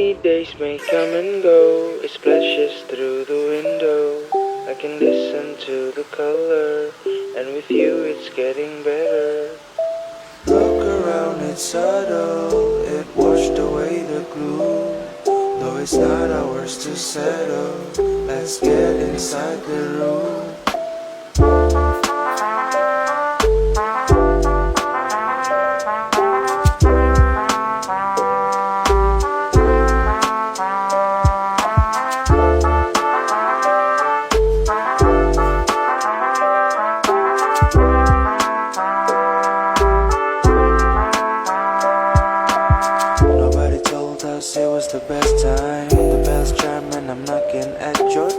Rainy days may come and go, it splashes through the window. I can listen to the color, and with you it's getting better. Look around, it's subtle, it washed away the glue. Though it's not ours to settle, let's get inside the room. Nobody told us it was the best time, the best jam, and I'm knocking at your